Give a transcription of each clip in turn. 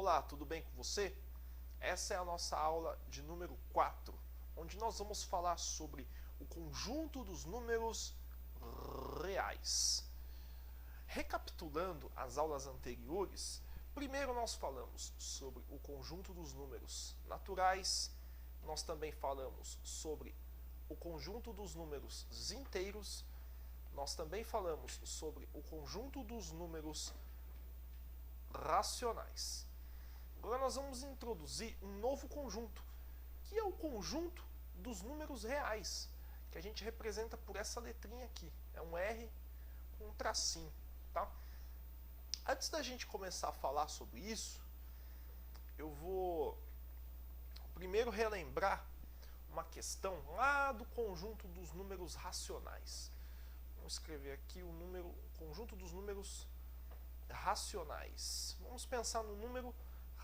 Olá, tudo bem com você? Essa é a nossa aula de número 4, onde nós vamos falar sobre o conjunto dos números reais. Recapitulando as aulas anteriores, primeiro nós falamos sobre o conjunto dos números naturais, nós também falamos sobre o conjunto dos números inteiros, nós também falamos sobre o conjunto dos números racionais. Agora nós vamos introduzir um novo conjunto, que é o conjunto dos números reais, que a gente representa por essa letrinha aqui. É um R com um tracinho, tá? Antes da gente começar a falar sobre isso, eu vou primeiro relembrar uma questão lá do conjunto dos números racionais. Vamos escrever aqui o conjunto dos números racionais. Vamos pensar no número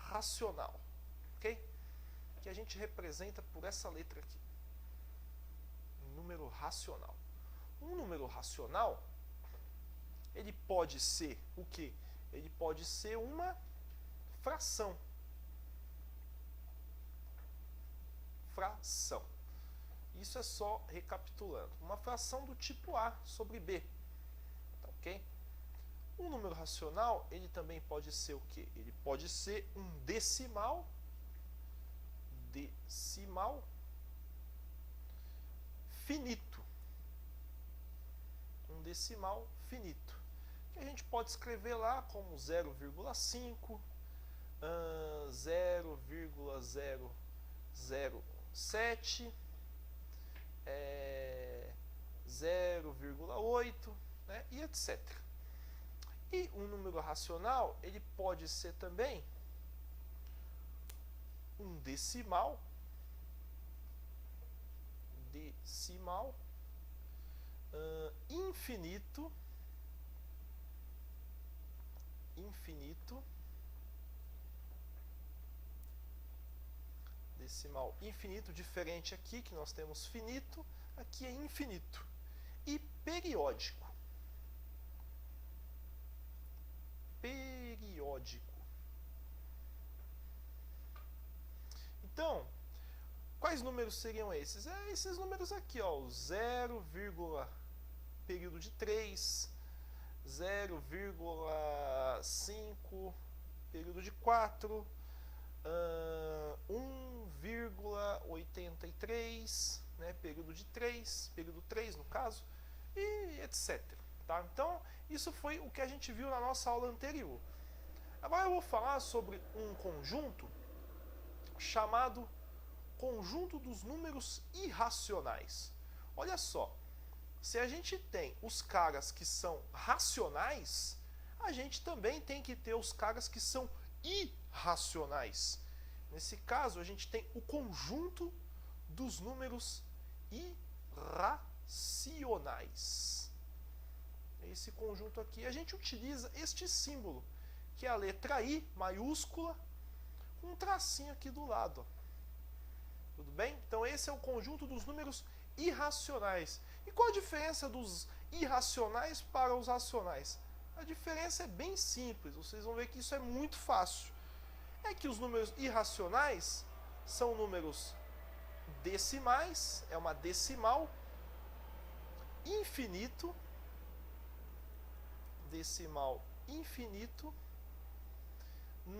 racional, ok? Que a gente representa por essa letra aqui. Número racional. Um número racional, ele pode ser o quê? Ele pode ser uma fração. Fração. Isso é só recapitulando. Uma fração do tipo A sobre B. Tá, ok? Um número racional, ele também pode ser o quê? Ele pode ser um decimal finito. Um decimal finito. Que a gente pode escrever lá como 0,5, 0,007, 0,8, né, e etc. E um número racional, ele pode ser também um decimal infinito, decimal infinito, diferente aqui, que nós temos finito, aqui é infinito, e periódico. Então, quais números seriam esses? Esses números aqui, ó, o 0, período de 3, 0,5 período de 4, 1,83, né, período de 3, período 3 no caso, e etc. Tá? Então, isso foi o que a gente viu na nossa aula anterior. Agora eu vou falar sobre um conjunto chamado conjunto dos números irracionais. Olha só, se a gente tem os caras que são racionais, a gente também tem que ter os caras que são irracionais. Nesse caso, a gente tem o conjunto dos números irracionais. Esse conjunto aqui, a gente utiliza este símbolo, que é a letra I maiúscula, com um tracinho aqui do lado. Ó. Tudo bem? Então esse é o conjunto dos números irracionais. E qual a diferença dos irracionais para os racionais? A diferença é bem simples, vocês vão ver que isso é muito fácil. É que os números irracionais são números decimais, é uma decimal, infinito,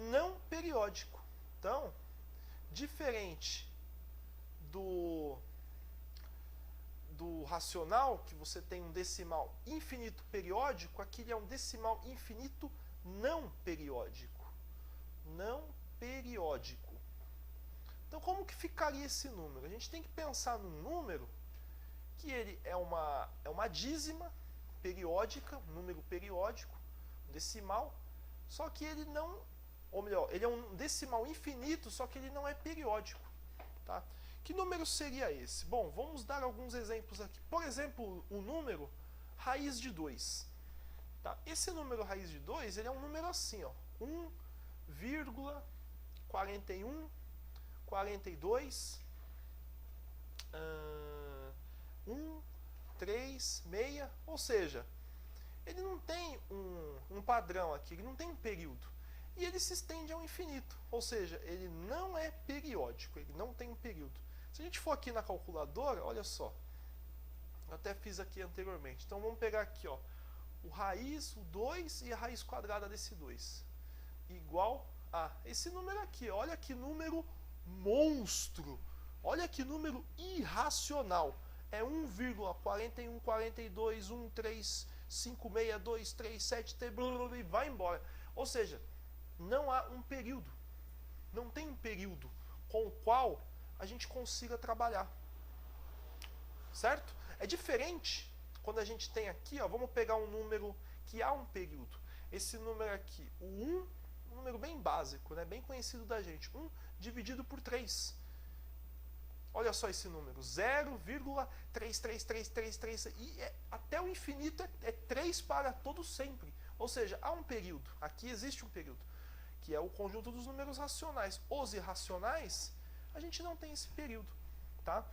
não periódico. Então, diferente do racional, que você tem um decimal infinito periódico, aqui é um decimal infinito não periódico. Então, como que ficaria esse número? A gente tem que pensar num número que ele é uma dízima periódica, um número periódico, um decimal, só que ele não, ou melhor, ele é um decimal infinito, só que ele não é periódico. Tá? Que número seria esse? Bom, vamos dar alguns exemplos aqui. Por exemplo, o número raiz de 2. Tá? Esse número raiz de 2, ele é um número assim, ó, 1,41, 42, 1, 3, meia, ou seja, ele não tem um padrão aqui, ele não tem um período. e ele se estende ao infinito, ou seja, ele não é periódico, ele não tem um período. Se a gente for aqui na calculadora, olha só, eu até fiz aqui anteriormente, então vamos pegar aqui, ó, o raiz, o 2 e a raiz quadrada desse 2, igual a esse número aqui, olha que número monstro, olha que número irracional, é 1,42, 1,356,237 e vai embora. Ou seja, não há um período, não tem um período com o qual a gente consiga trabalhar, certo? É diferente quando a gente tem aqui, ó, vamos pegar um número que há um período. Esse número aqui, o 1, um número bem básico, né, bem conhecido da gente, 1 dividido por 3. Olha só esse número, 0,33333, e até o infinito é 3 para todo sempre. Ou seja, há um período, aqui existe um período, que é o conjunto dos números racionais. Os irracionais, a gente não tem esse período, tá?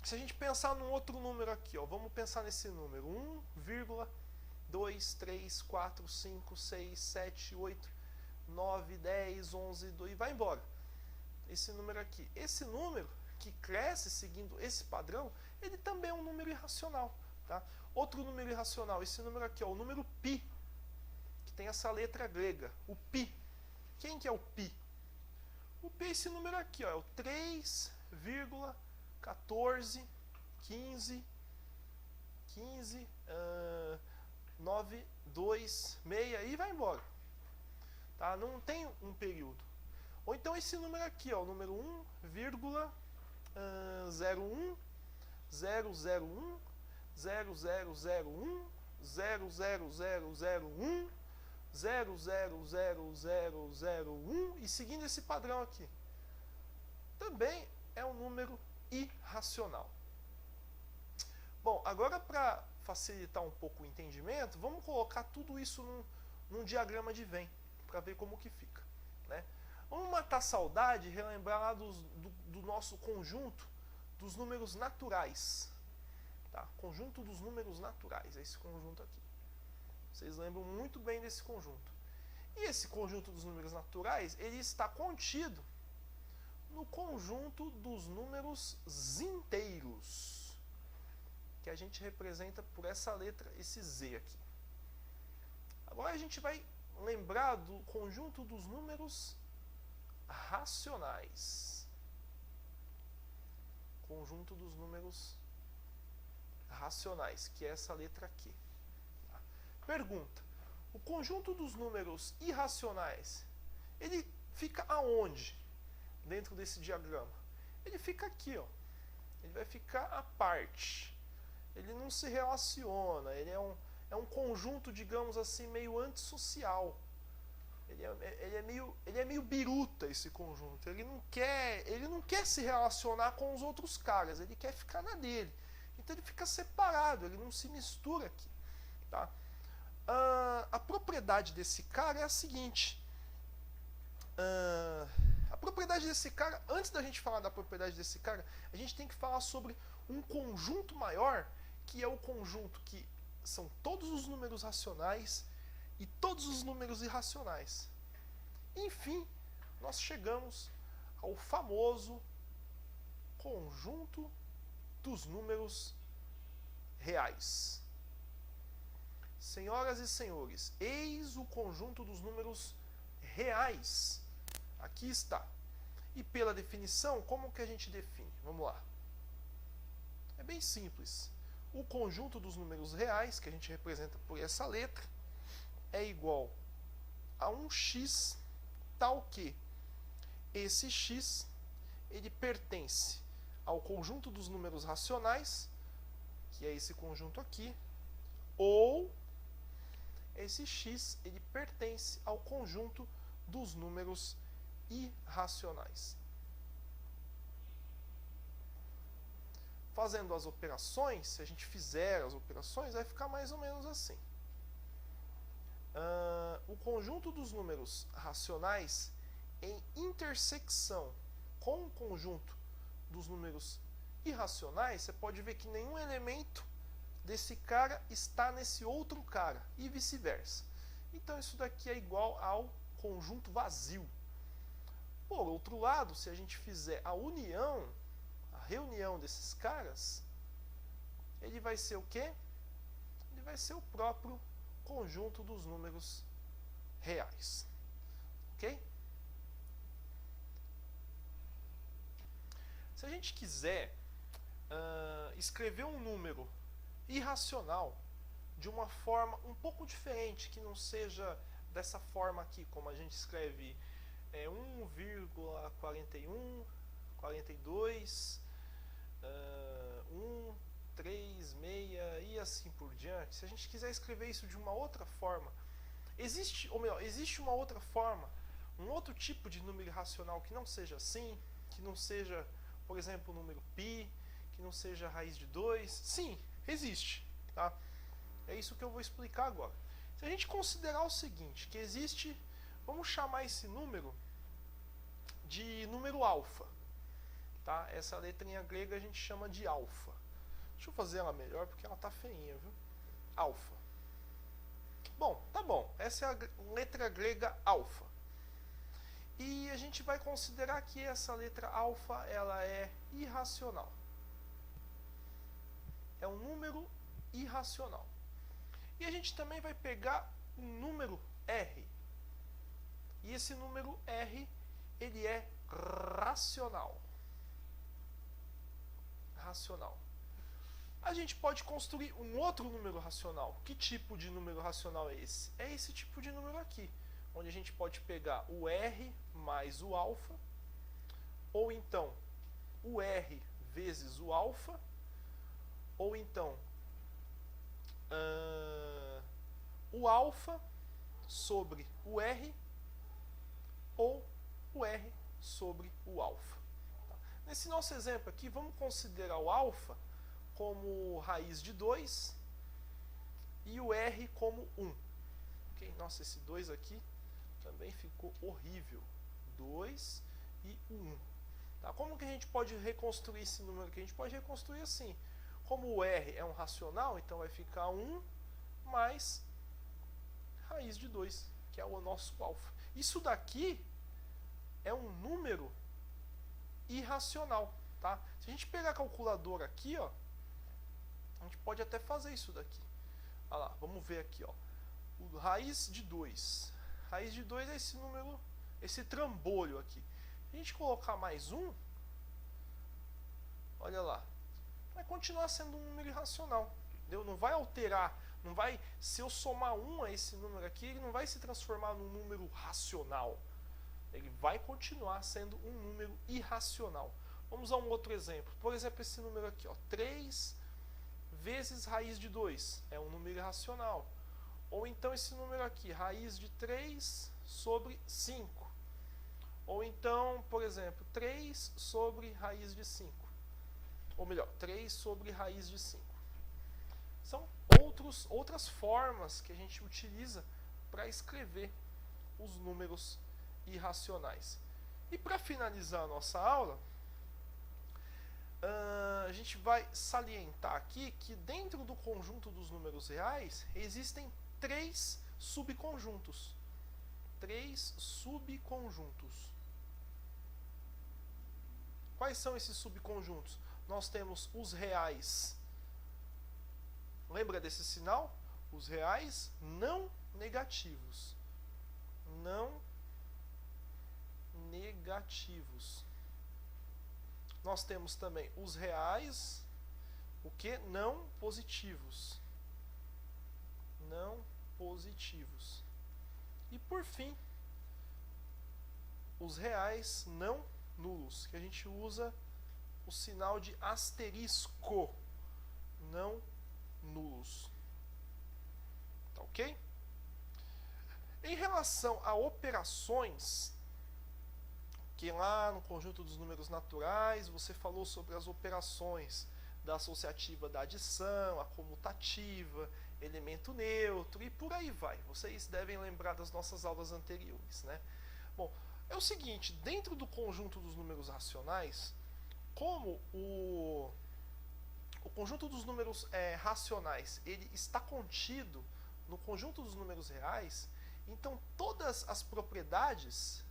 Se a gente pensar num outro número aqui, ó, vamos pensar nesse número, 1,2, 3, 4, 5, 6, 7, 8, 9, 10, 11, 12, e vai embora. Esse número aqui, esse número que cresce seguindo esse padrão, ele também é um número irracional, tá? Outro número irracional, esse número aqui, ó, o número π, que tem essa letra grega, o π. Quem que é o π? O π é esse número aqui, ó, é o 3,14, 15, 9, 2, 6, e vai embora, tá? Não tem um período. Ou então esse número aqui, ó, o número 1,01, 001, 0001, 0001, 00001, 00001, e seguindo esse padrão aqui. Também é um número irracional. Bom, agora para facilitar um pouco o entendimento, vamos colocar tudo isso num diagrama de Venn, para ver como que fica, né? Vamos matar a saudade e relembrar lá do nosso conjunto dos números naturais. Tá? Conjunto dos números naturais, é esse conjunto aqui. Vocês lembram muito bem desse conjunto. E esse conjunto dos números naturais, ele está contido no conjunto dos números inteiros, que a gente representa por essa letra, esse Z aqui. Agora a gente vai lembrar do conjunto dos números racionais. Conjunto dos números racionais, que é essa letra aqui. Tá? Pergunta: o conjunto dos números irracionais, ele fica aonde dentro desse diagrama? Ele fica aqui, ó. Ele vai ficar à parte. Ele não se relaciona. Ele é um conjunto, digamos assim, meio antissocial. Ele é meio biruta, esse conjunto. Ele não quer se relacionar com os outros caras. Ele quer ficar na dele. Então ele fica separado, ele não se mistura aqui. Tá? A propriedade desse cara é a seguinte. A propriedade desse cara, antes da gente falar da propriedade desse cara, a gente tem que falar sobre um conjunto maior, que é o conjunto que são todos os números racionais e todos os números irracionais. Enfim, nós chegamos ao famoso conjunto dos números reais. Senhoras e senhores, eis o conjunto dos números reais. Aqui está. E pela definição, como que a gente define? Vamos lá. É bem simples. O conjunto dos números reais, que a gente representa por essa letra, é igual a um x, tal que esse x ele pertence ao conjunto dos números racionais, que é esse conjunto aqui, ou esse x ele pertence ao conjunto dos números irracionais. Fazendo as operações, se a gente fizer as operações, vai ficar mais ou menos assim. O conjunto dos números racionais em intersecção com o conjunto dos números irracionais, você pode ver que nenhum elemento desse cara está nesse outro cara, e vice-versa. Então isso daqui é igual ao conjunto vazio. Por outro lado, se a gente fizer a união, a reunião desses caras, ele vai ser o quê? Ele vai ser o próprio conjunto dos números reais. Ok? Se a gente quiser escrever um número irracional de uma forma um pouco diferente, que não seja dessa forma aqui, como a gente escreve 1,41, 42, 1, 3, 6 e assim por diante. Se a gente quiser escrever isso de uma outra forma, existe uma outra forma, um outro tipo de número irracional que não seja assim, que não seja, por exemplo, o número π, que não seja a raiz de 2? Sim, existe. Tá? É isso que eu vou explicar agora. Se a gente considerar o seguinte, que existe, vamos chamar esse número de número alfa. Tá? Essa letrinha grega a gente chama de alfa. Deixa eu fazer ela melhor porque ela tá feinha, viu? Alfa. Bom, tá bom. Essa é a letra grega alfa. E a gente vai considerar que essa letra alfa ela é irracional. É um número irracional. E a gente também vai pegar um número R. E esse número R, ele é racional. Racional. A gente pode construir um outro número racional. Que tipo de número racional é esse? É esse tipo de número aqui, onde a gente pode pegar o R mais o alfa, ou então o R vezes o alfa, ou então o alfa sobre o R, ou o R sobre o alfa. Nesse nosso exemplo aqui, vamos considerar o alfa como raiz de 2 e o R como 1. Okay? Nossa, esse 2 aqui também ficou horrível. 2 e 1. Tá? Como que a gente pode reconstruir esse número aqui? A gente pode reconstruir assim. Como o R é um racional, então vai ficar 1 mais raiz de 2, que é o nosso alfa. Isso daqui é um número irracional. Tá? Se a gente pegar a calculadora aqui, ó, a gente pode até fazer isso daqui. Olha lá, vamos ver aqui. Ó. O raiz de 2. Raiz de 2 é esse número, esse trambolho aqui. Se a gente colocar mais 1, olha lá, vai continuar sendo um número irracional. Entendeu? Não vai alterar, não vai, se eu somar 1 a esse número aqui, ele não vai se transformar num número racional. Ele vai continuar sendo um número irracional. Vamos a um outro exemplo. Por exemplo, esse número aqui, ó, 3 vezes raiz de 2. É um número irracional. Ou então esse número aqui, raiz de 3 sobre 5. Ou então, por exemplo, 3 sobre raiz de 5. Ou melhor, 3 sobre raiz de 5. São outras formas que a gente utiliza para escrever os números irracionais. E para finalizar a nossa aula, a gente vai salientar aqui que dentro do conjunto dos números reais existem 3 subconjuntos. 3 subconjuntos. Quais são esses subconjuntos? Nós temos os reais. Lembra desse sinal? Os reais não negativos. Não negativos. Nós temos também os reais, o que? Não positivos. Não positivos. E por fim, os reais não nulos, que a gente usa o sinal de asterisco. Não nulos. Tá ok? Em relação a operações, que lá no conjunto dos números naturais você falou sobre as operações da associativa da adição, a comutativa, elemento neutro e por aí vai. Vocês devem lembrar das nossas aulas anteriores, né? Bom, é o seguinte, dentro do conjunto dos números racionais, como o conjunto dos números racionais ele está contido no conjunto dos números reais, Então todas as propriedades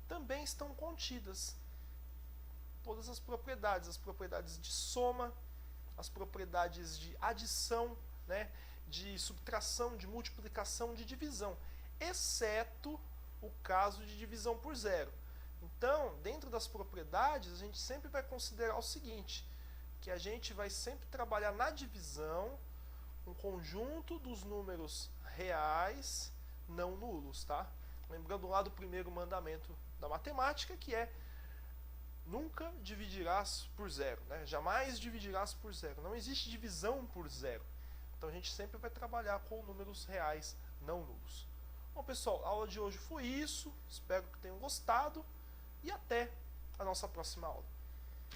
também estão contidas. Todas as propriedades de soma, as propriedades de adição, né, de subtração, de multiplicação, de divisão, exceto o caso de divisão por zero. Então, dentro das propriedades, a gente sempre vai considerar o seguinte, que a gente vai sempre trabalhar na divisão um conjunto dos números reais não nulos, tá? Lembrando lá do primeiro mandamento da matemática, que é nunca dividirás por zero, né? Jamais dividirás por zero. Não existe divisão por zero. Então a gente sempre vai trabalhar com números reais não nulos. Bom, pessoal, a aula de hoje foi isso. Espero que tenham gostado e até a nossa próxima aula.